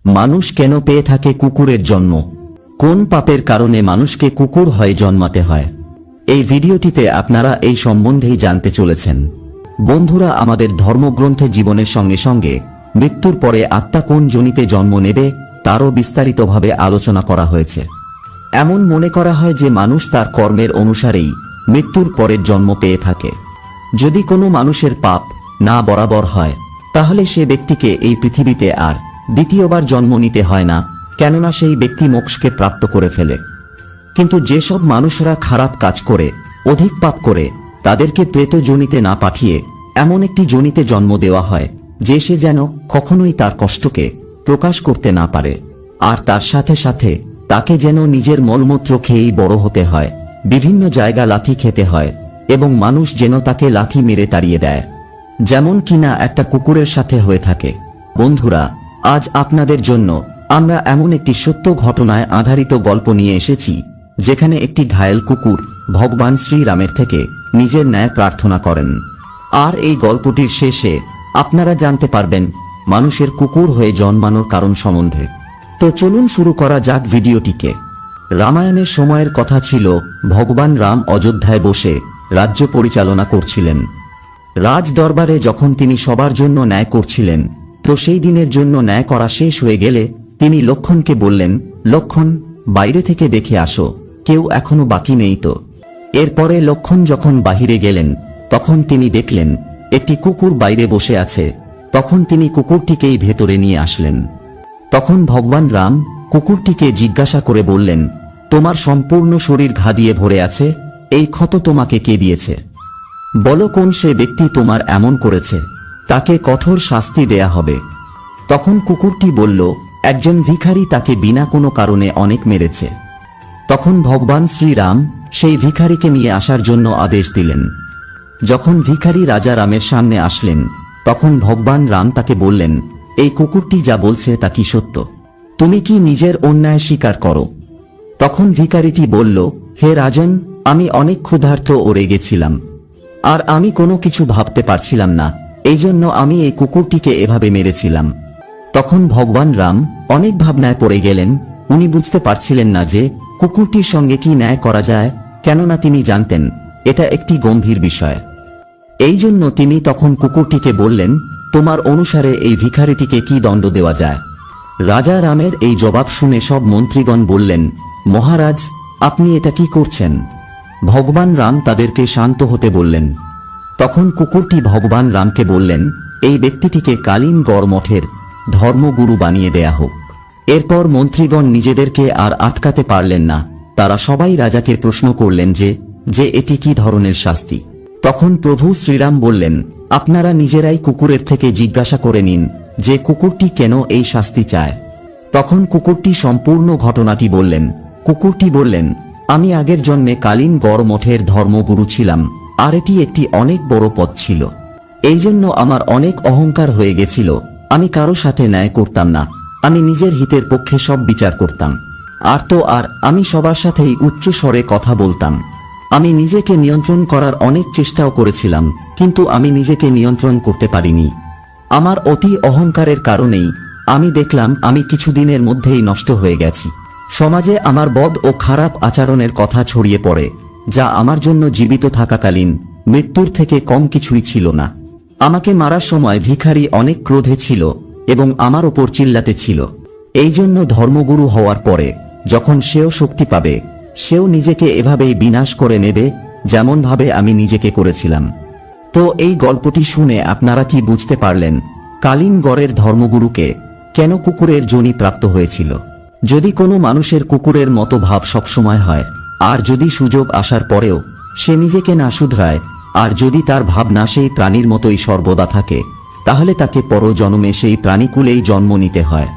মানুষ কেন পেয়ে থাকে কুকুরের জন্ম? কোন পাপের কারণে মানুষকে কুকুর হয়ে জন্মাতে হয়? এই ভিডিওটিতে আপনারা এই সম্বন্ধেই জানতে চলেছেন। বন্ধুরা, আমাদের ধর্মগ্রন্থে জীবনের সঙ্গে সঙ্গে মৃত্যুর পরে আত্মা কোন যোনিতে জন্ম নেবে তারও বিস্তারিতভাবে আলোচনা করা হয়েছে। এমন মনে করা হয় যে মানুষ তার কর্মের অনুসারেই মৃত্যুর পরের জন্ম পেয়ে থাকে। যদি কোনো মানুষের পাপ না বরাবর হয় তাহলে সে ব্যক্তিকে এই পৃথিবীতে আর দ্বিতীয়বার জন্ম নিতে হয় না, কেননা সেই ব্যক্তি মোক্ষকে প্রাপ্ত করে ফেলে। কিন্তু যেসব মানুষরা খারাপ কাজ করে, অধিক পাপ করে, তাদেরকে প্রেত যোনিতে না পাঠিয়ে এমন একটি যোনিতে জন্ম দেওয়া হয় যে সে যেন কখনোই তার কষ্টকে প্রকাশ করতে না পারে, আর তার সাথে সাথে তাকে যেন নিজের মলমূত্র খেয়েই বড় হতে হয়, বিভিন্ন জায়গা লাথি খেতে হয় এবং মানুষ যেন তাকে লাথি মেরে তাড়িয়ে দেয়, যেমন কিনা একটা কুকুরের সাথে হয়ে থাকে। বন্ধুরা, আজ আপনাদের জন্য আমরা এমন একটি সত্য ঘটনায় আধারিত গল্প নিয়ে এসেছি, যেখানে একটি ঘায়েল কুকুর ভগবান শ্রীরামের থেকে নিজের ন্যায় প্রার্থনা করেন। আর এই গল্পটির শেষে আপনারা জানতে পারবেন মানুষের কুকুর হয়ে জন্মানোর কারণ সম্বন্ধে। তো চলুন শুরু করা যাক ভিডিওটিকে। রামায়ণের সময়ের কথা ছিল, ভগবান রাম অযোধ্যায় বসে রাজ্য পরিচালনা করছিলেন। রাজ দরবারে যখন তিনি সবার জন্য ন্যায় করছিলেন, তো সেই দিনের জন্য ন্যায় করা শেষ হয়ে গেলে তিনি লক্ষ্মণকে বললেন, লক্ষ্মণ, বাইরে থেকে দেখে আসো, কেউ এখনো বাকি নেই তো। এরপরে লক্ষ্মণ যখন বাহিরে গেলেন তখন তিনি দেখলেন একটি কুকুর বাইরে বসে আছে। তখন তিনি কুকুরটিকেই ভেতরে নিয়ে আসলেন। তখন ভগবান রাম কুকুরটিকে জিজ্ঞাসা করে বললেন, তোমার সম্পূর্ণ শরীর ঘা দিয়ে ভরে আছে, এই ক্ষত তোমাকে কে দিয়েছে? বলো কোন সে ব্যক্তি তোমার এমন করেছে, তাকে কঠোর শাস্তি দেয়া হবে। তখন কুকুরটি বলল, একজন ভিখারি তাকে বিনা কোনো কারণে অনেক মেরেছে। তখন ভগবান শ্রীরাম সেই ভিখারিকে নিয়ে আসার জন্য আদেশ দিলেন। যখন ভিখারি রাজা রামের সামনে আসলেন তখন ভগবান রাম তাকে বললেন, এই কুকুরটি যা বলছে তা কি সত্য? তুমি কি নিজের অন্যায় স্বীকার করো? তখন ভিখারিটি বলল, হে রাজন, আমি অনেক ক্ষুধার্ত ও রেগেছিলাম, আর আমি কোনো কিছু ভাবতে পারছিলাম না, এই জন্য আমি এই কুকুরটিকে এভাবে মেরেছিলাম। তখন ভগবান রাম অনেক ভাবনায় পড়ে গেলেন। উনি বুঝতে পারছিলেন না যে কুকুরটির সঙ্গে কি ন্যায় করা যায়, কেননা তিনি জানতেন এটা একটি গম্ভীর বিষয়। এই জন্য তিনি তখন কুকুরটিকে বললেন, তোমার অনুসারে এই ভিখারিটিকে কি দণ্ড দেওয়া যায়? রাজা রামের এই জবাব শুনে সব মন্ত্রীগণ বললেন, মহারাজ, আপনি এটা কি করছেন? ভগবান রাম তাদেরকে শান্ত হতে বললেন। তখন কুকুরটি ভগবান রামকে বললেন, এই ব্যক্তিটিকে কালিনগড় মঠের ধর্মগুরু বানিয়ে দেয়া হোক। এরপর মন্ত্রীগণ নিজেদেরকে আর আটকাতে পারলেন না। তারা সবাই রাজাকে প্রশ্ন করলেন যে এটি কি ধরনের শাস্তি? তখন প্রভু শ্রীরাম বললেন, আপনারা নিজেরাই কুকুরের থেকে জিজ্ঞাসা করে নিন যে কুকুরটি কেন এই শাস্তি চায়। তখন কুকুরটি সম্পূর্ণ ঘটনাটি বললেন। কুকুরটি বললেন, আমি আগের জন্মে কালিনগড় মঠের ধর্মগুরু ছিলাম, আর এটি একটি অনেক বড় পদ ছিল। এই জন্য আমার অনেক অহংকার হয়ে গেছিল। আমি কারো সাথে ন্যায় করতাম না, আমি নিজের হিতের পক্ষে সব বিচার করতাম। আর আমি সবার সাথেই উচ্চ স্বরে কথা বলতাম। আমি নিজেকে নিয়ন্ত্রণ করার অনেক চেষ্টাও করেছিলাম, কিন্তু আমি নিজেকে নিয়ন্ত্রণ করতে পারিনি। আমার অতি অহংকারের কারণেই আমি দেখলাম আমি কিছুদিনের মধ্যেই নষ্ট হয়ে গেছি। সমাজে আমার বদ ও খারাপ আচরণের কথা ছড়িয়ে পড়ে, যা আমার জন্য জীবিত থাকাকালীন মৃত্যুর থেকে কম কিছুই ছিল না। আমাকে মারার সময় ভিখারি অনেক ক্রোধে ছিল এবং আমার ওপর চিল্লাতে ছিল। এই জন্য ধর্মগুরু হওয়ার পরে যখন সেও শক্তি পাবে, সেও নিজেকে এভাবেই বিনাশ করে নেবে, যেমন ভাবে আমি নিজেকে করেছিলাম। তো এই গল্পটি শুনে আপনারা কি বুঝতে পারলেন কালিনগড়ের ধর্মগুরুকে কেন কুকুরের যোনি প্রাপ্ত হয়েছিল? যদি কোনো মানুষের কুকুরের মতো ভাব সবসময় হয়, আর যদি সুযোগ আসার পরেও সে নিজেকে না শুধরায়, আর যদি তার ভাবনা সেই প্রাণীর মতোই সর্বদা থাকে, তাহলে তাকে পরজন্মে সেই প্রাণীকুলেই জন্ম নিতে হয়।